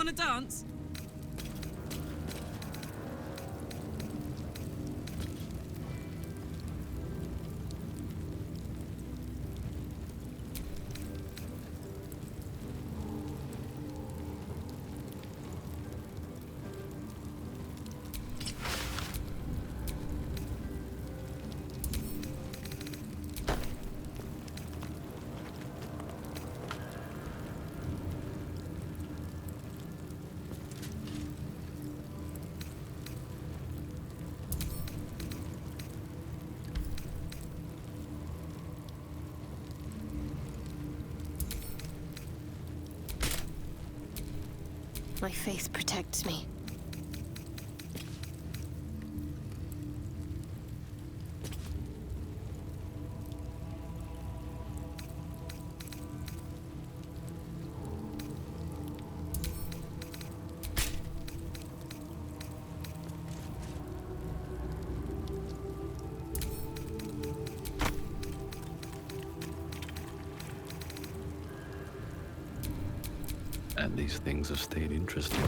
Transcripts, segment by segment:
Want to dance? My faith protects me. And these things have stayed interesting.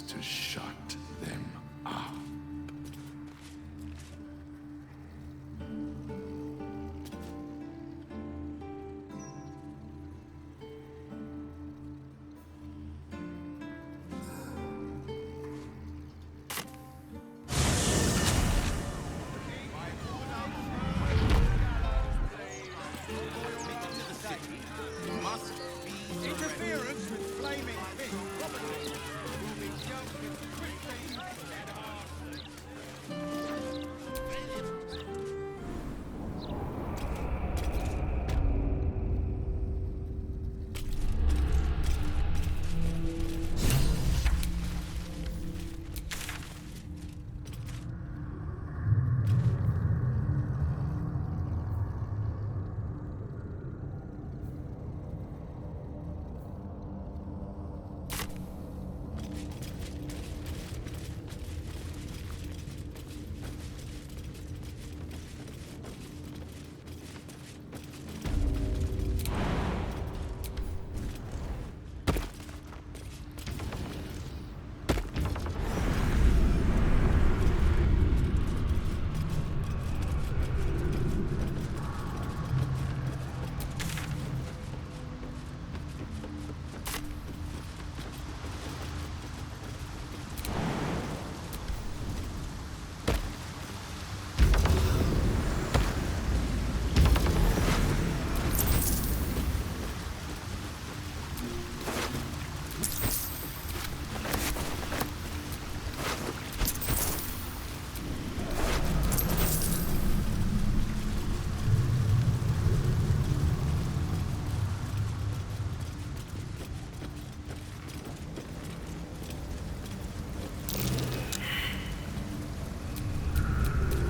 To shut them up. Interference with flaming pink property.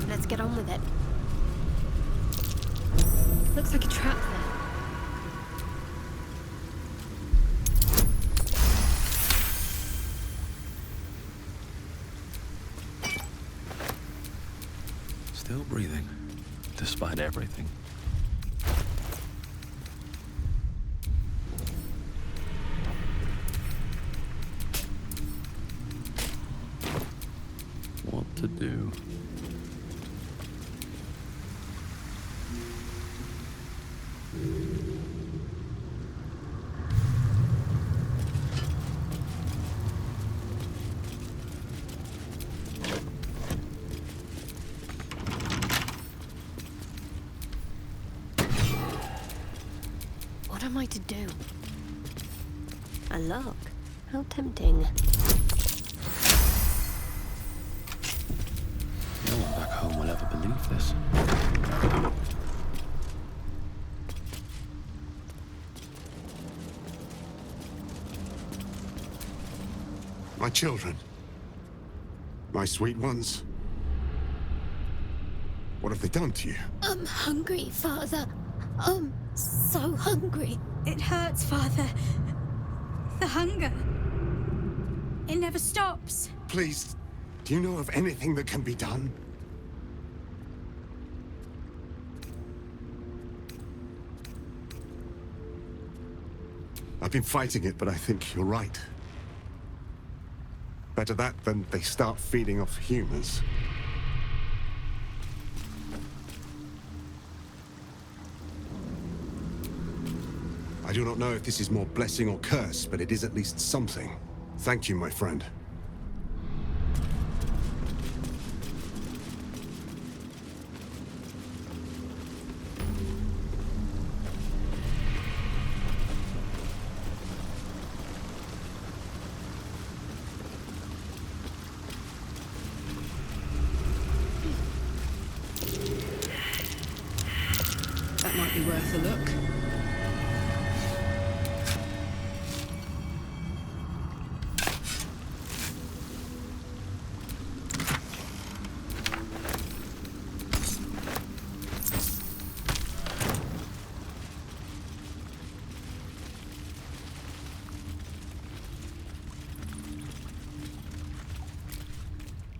Let's get on with it. Looks like a trap there. Still breathing, despite everything. What to do? What am I to do? A lock? How tempting. remove this. My children. My sweet ones. What have they done to you? I'm hungry, Father. I'm so hungry. It hurts, Father. The hunger. It never stops. Please, do you know of anything that can be done? I've been fighting it, but I think you're right. Better that than they start feeding off humans. I do not know if this is more blessing or curse, but it is at least something. Thank you, my friend. That might be worth a look.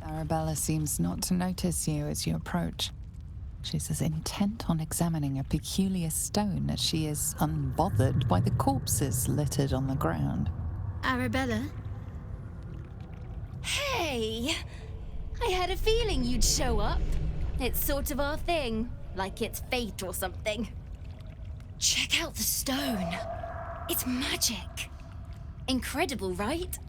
Arabella seems not to notice you as you approach. She's as intent on examining a peculiar stone as she is unbothered by the corpses littered on the ground. Arabella? Hey! I had a feeling you'd show up. It's sort of our thing, like it's fate or something. Check out the stone. It's magic. Incredible, right?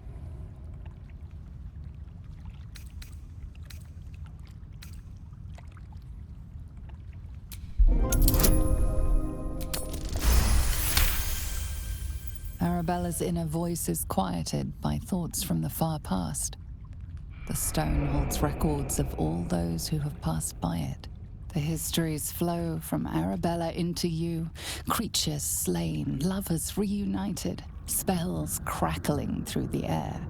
Arabella's inner voice is quieted by thoughts from the far past. The stone holds records of all those who have passed by it. The histories flow from Arabella into you, creatures slain, lovers reunited, spells crackling through the air.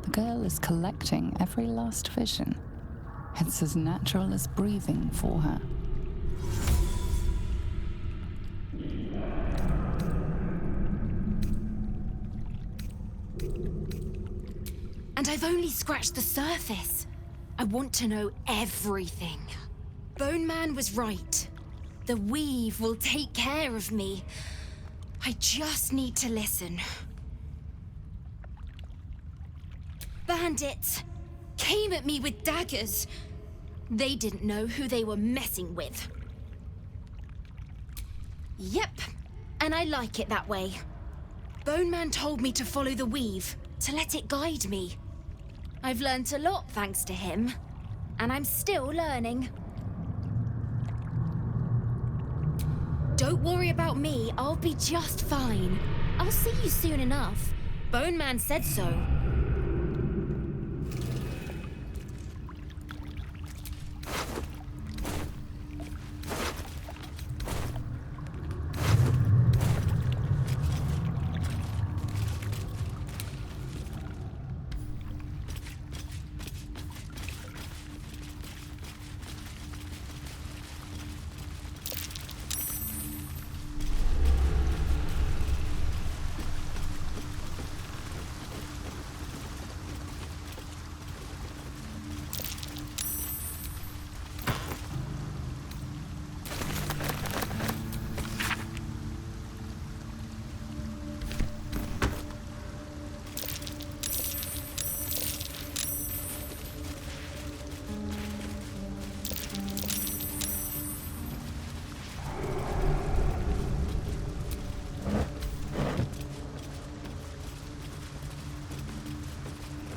The girl is collecting every last vision. It's as natural as breathing for her. And I've only scratched the surface. I want to know everything. Bone Man was right. The weave will take care of me. I just need to listen. Bandits came at me with daggers. They didn't know who they were messing with. Yep, and I like it that way. Bone Man told me to follow the weave, to let it guide me. I've learnt a lot thanks to him, and I'm still learning. Don't worry about me, I'll be just fine. I'll see you soon enough. Bone Man said so.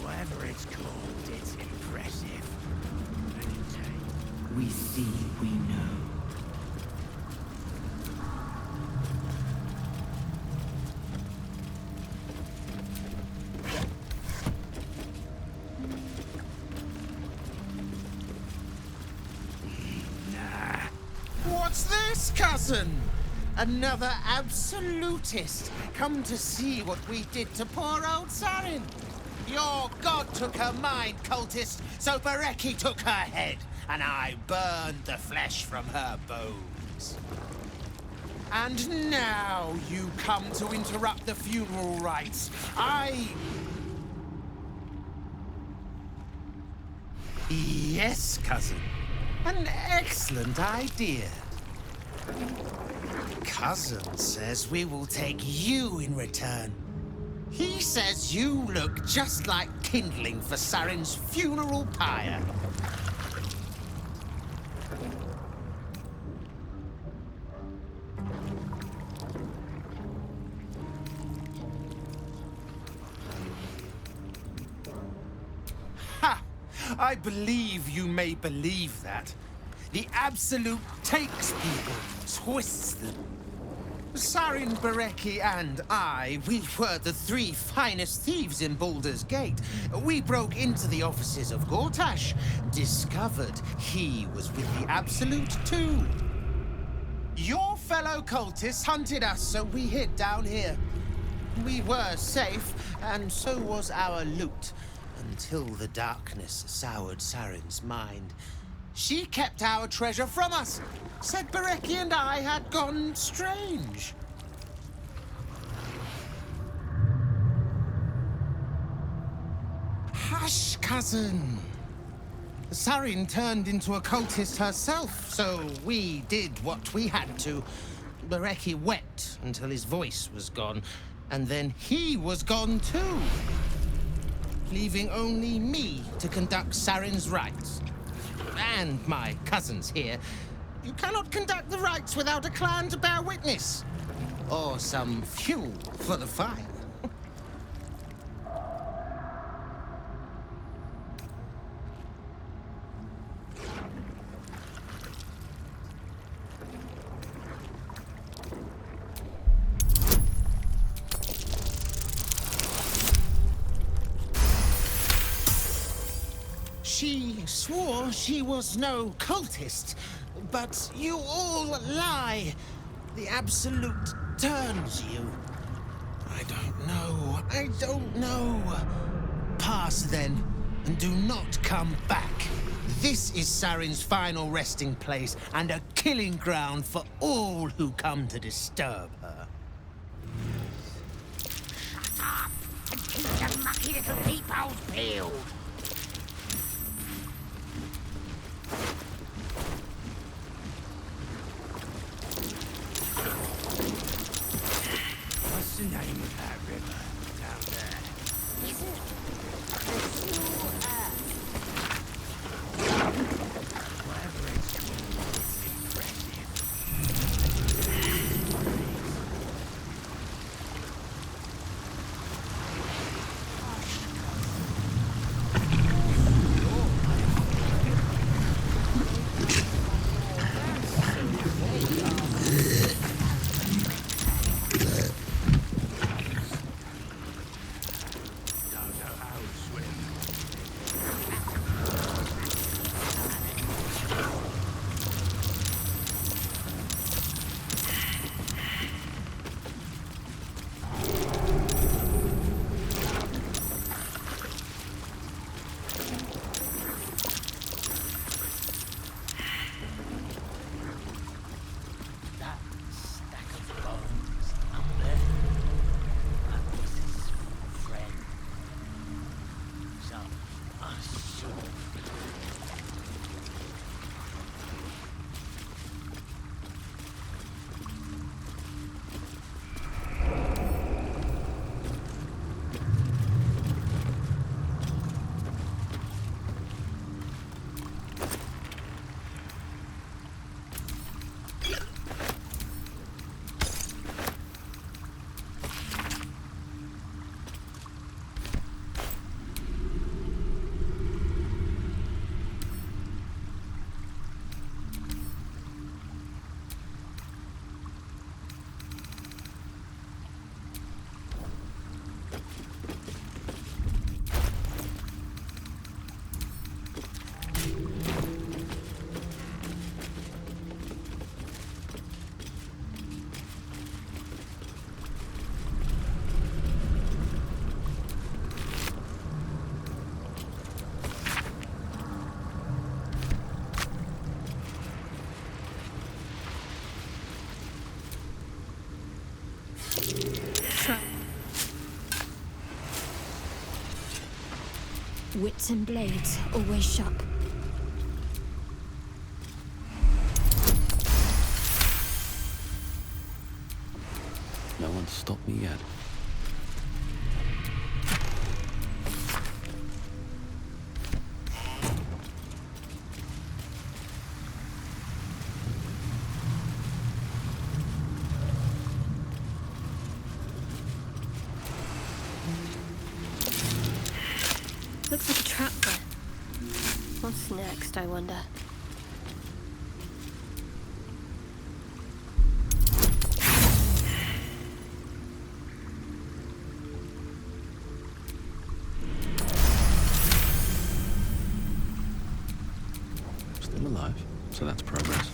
Whatever it's called, it's impressive. We see, we know. Yes, cousin! Another absolutist, come to see what we did to poor old Sarin. Your god took her mind, cultist, so Bereki took her head, and I burned the flesh from her bones. And now you come to interrupt the funeral rites. Yes, cousin. An excellent idea. Cousin says we will take you in return. He says you look just like kindling for Sarin's funeral pyre. Ha! I believe you may believe that. The Absolute takes people, twists them. Sarin, Bereki, and I, we were the three finest thieves in Baldur's Gate. We broke into the offices of Gortash, discovered he was with the Absolute too. Your fellow cultists hunted us, so we hid down here. We were safe, and so was our loot, until the darkness soured Sarin's mind. She kept our treasure from us, said Bereki and I had gone strange. Hush, cousin. Sarin turned into a cultist herself, so we did what we had to. Bereki wept until his voice was gone, and then he was gone too, leaving only me to conduct Sarin's rites. And my cousins here. You cannot conduct the rites without a clan to bear witness. Or some fuel for the fire. She swore she was no cultist, but you all lie. The Absolute turns you. I don't know. Pass then, and do not come back. This is Sarin's final resting place, and a killing ground for all who come to disturb her. Shut up and keep the mucky little peepholes peeled. What's the name of that river down there? Is it the Snow Earth? Whatever it's called, it's impressive. Wits and blades always sharp. No one's stopped me yet. Looks like a trap there. What's next, I wonder? Still alive, so that's progress.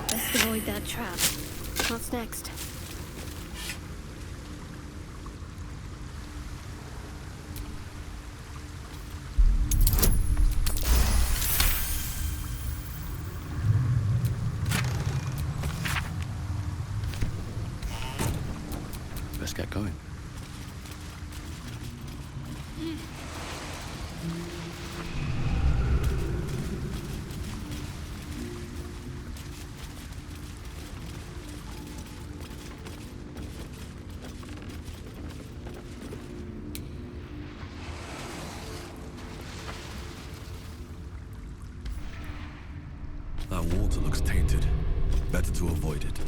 Best avoid that trap. What's next? Let's get going. That water looks tainted. Better to avoid it.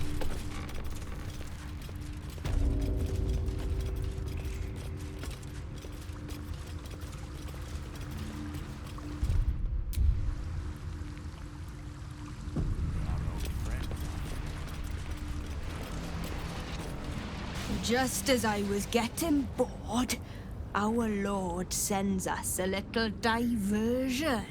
Just as I was getting bored, our Lord sends us a little diversion.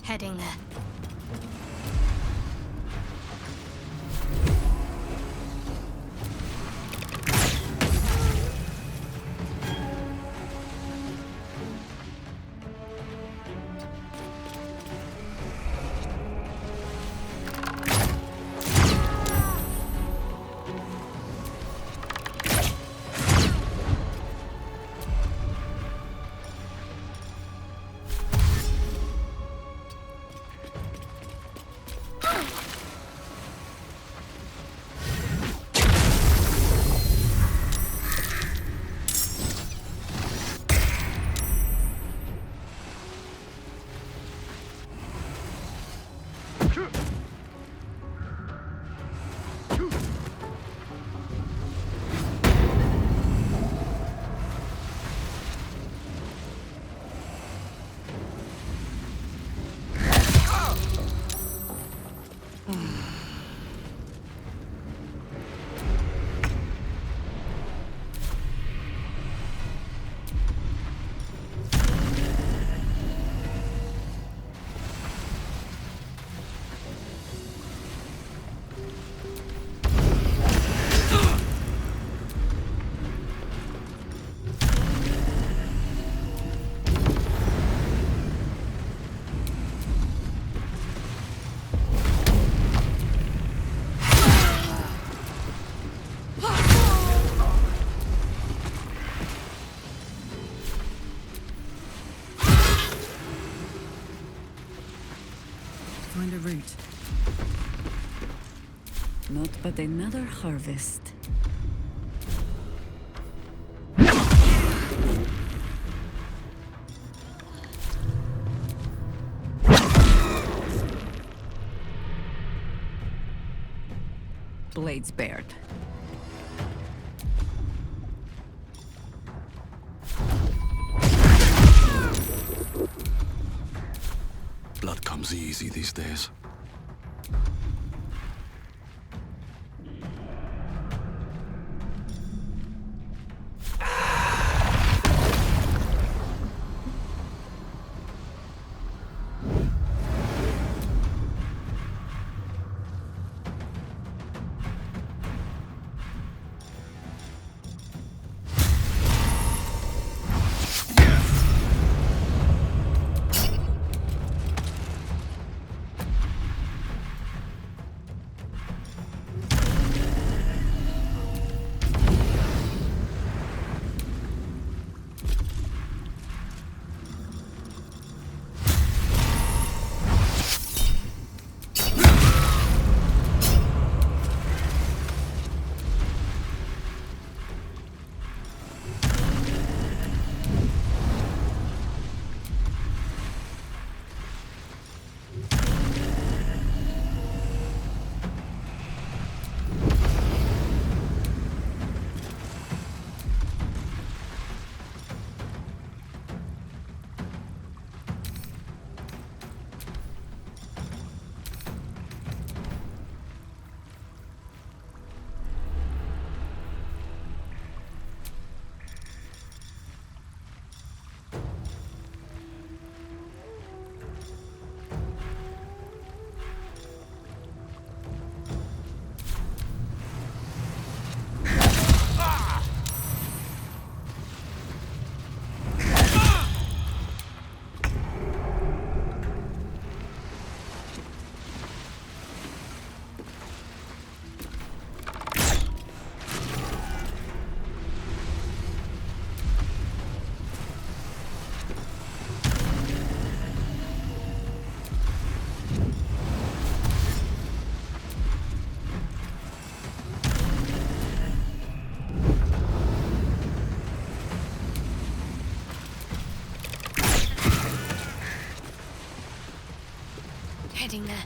Heading there. Find a route. Not but another harvest. Blades bared. Blood comes easy these days. Heading there.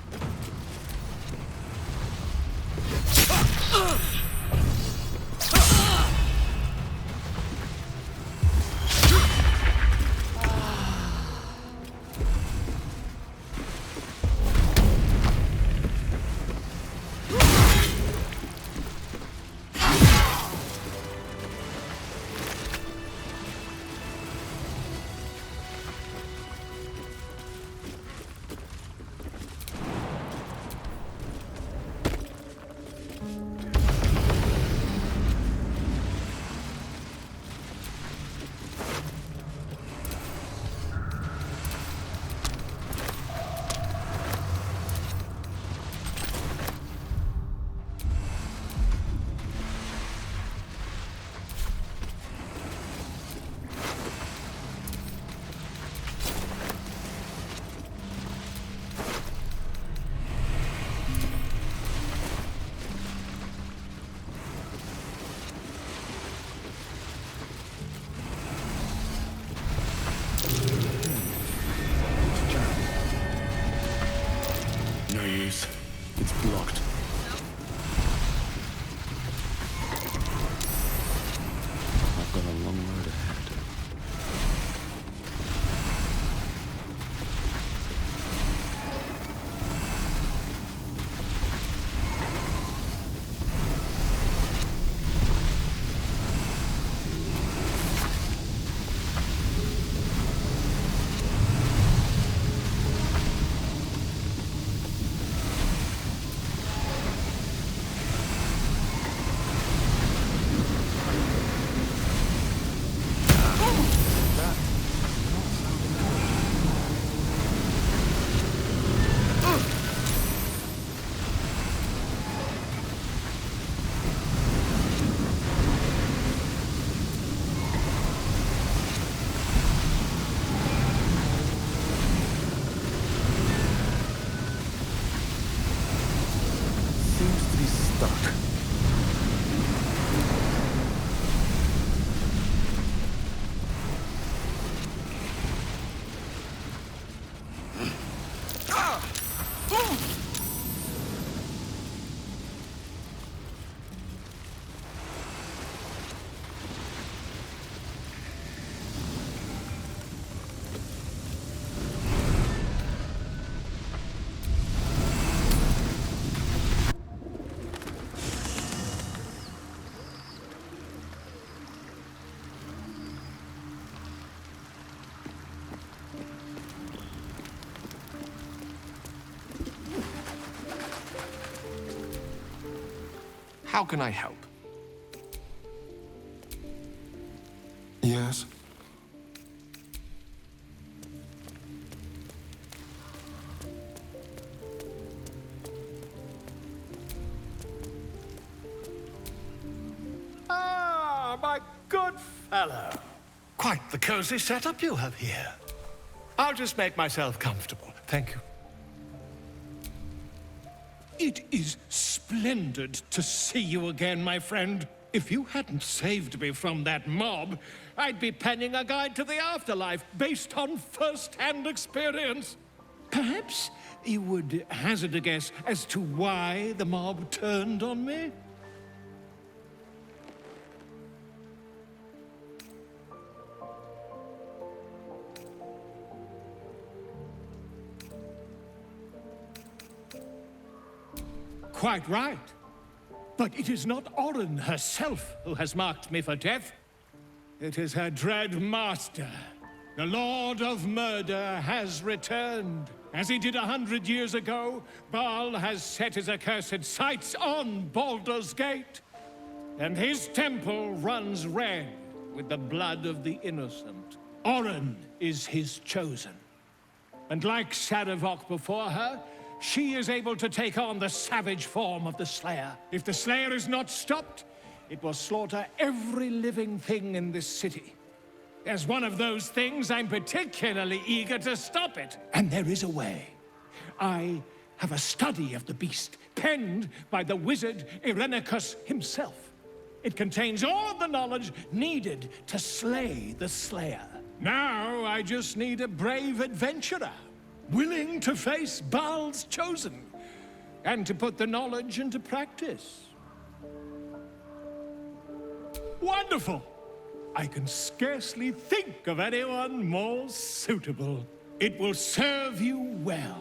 No use. It's blocked. I've got a long road ahead. Seems to be stuck. How can I help? Yes. Ah, my good fellow. Quite the cozy setup you have here. I'll just make myself comfortable. Thank you. It is splendid to see you again, my friend. If you hadn't saved me from that mob, I'd be penning a guide to the afterlife based on first-hand experience. Perhaps you would hazard a guess as to why the mob turned on me? Quite right. But it is not Orin herself who has marked me for death. It is her dread master. The Lord of Murder has returned. As he did 100 years ago, Baal has set his accursed sights on Baldur's Gate. And his temple runs red with the blood of the innocent. Orin is his chosen. And like Sarevok before her, she is able to take on the savage form of the Slayer. If the Slayer is not stopped, it will slaughter every living thing in this city. As one of those things, I'm particularly eager to stop it. And there is a way. I have a study of the beast, penned by the wizard Irenicus himself. It contains all the knowledge needed to slay the Slayer. Now, I just need a brave adventurer. willing to face Baal's chosen, and to put the knowledge into practice. Wonderful! I can scarcely think of anyone more suitable. It will serve you well.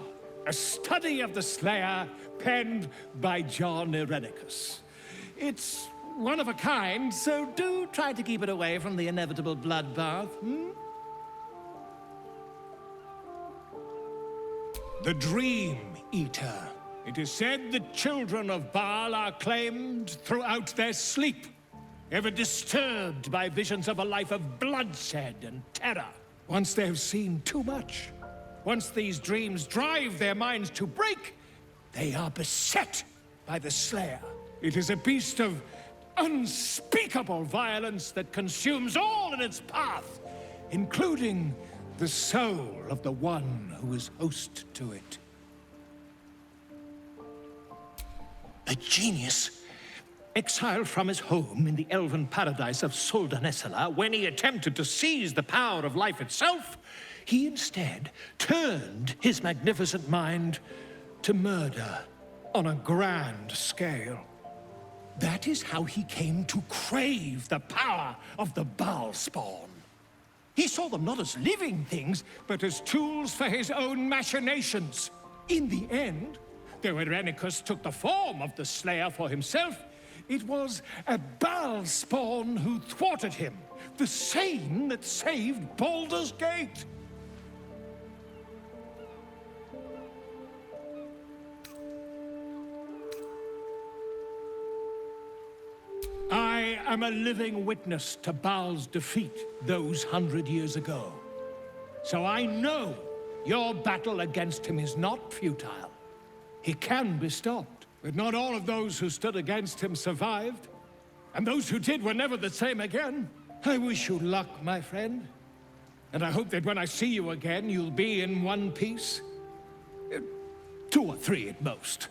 A study of the Slayer penned by John Irenicus. It's one of a kind, so do try to keep it away from the inevitable bloodbath, The Dream Eater. It is said the children of Baal are claimed throughout their sleep, ever disturbed by visions of a life of bloodshed and terror. Once they have seen too much, once these dreams drive their minds to break, they are beset by the Slayer. It is a beast of unspeakable violence that consumes all in its path, including the soul of the one who is host to it. A genius exiled from his home in the elven paradise of Soldanessala, when he attempted to seize the power of life itself, he instead turned his magnificent mind to murder on a grand scale. That is how he came to crave the power of the Baal spawn. He saw them not as living things, but as tools for his own machinations. In the end, though Irenicus took the form of the Slayer for himself, it was a Baal spawn who thwarted him, the same that saved Baldur's Gate. I am a living witness to Baal's defeat those 100 years ago. So I know your battle against him is not futile. He can be stopped, but not all of those who stood against him survived. And those who did were never the same again. I wish you luck, my friend. And I hope that when I see you again, you'll be in one piece. 2 or 3 at most.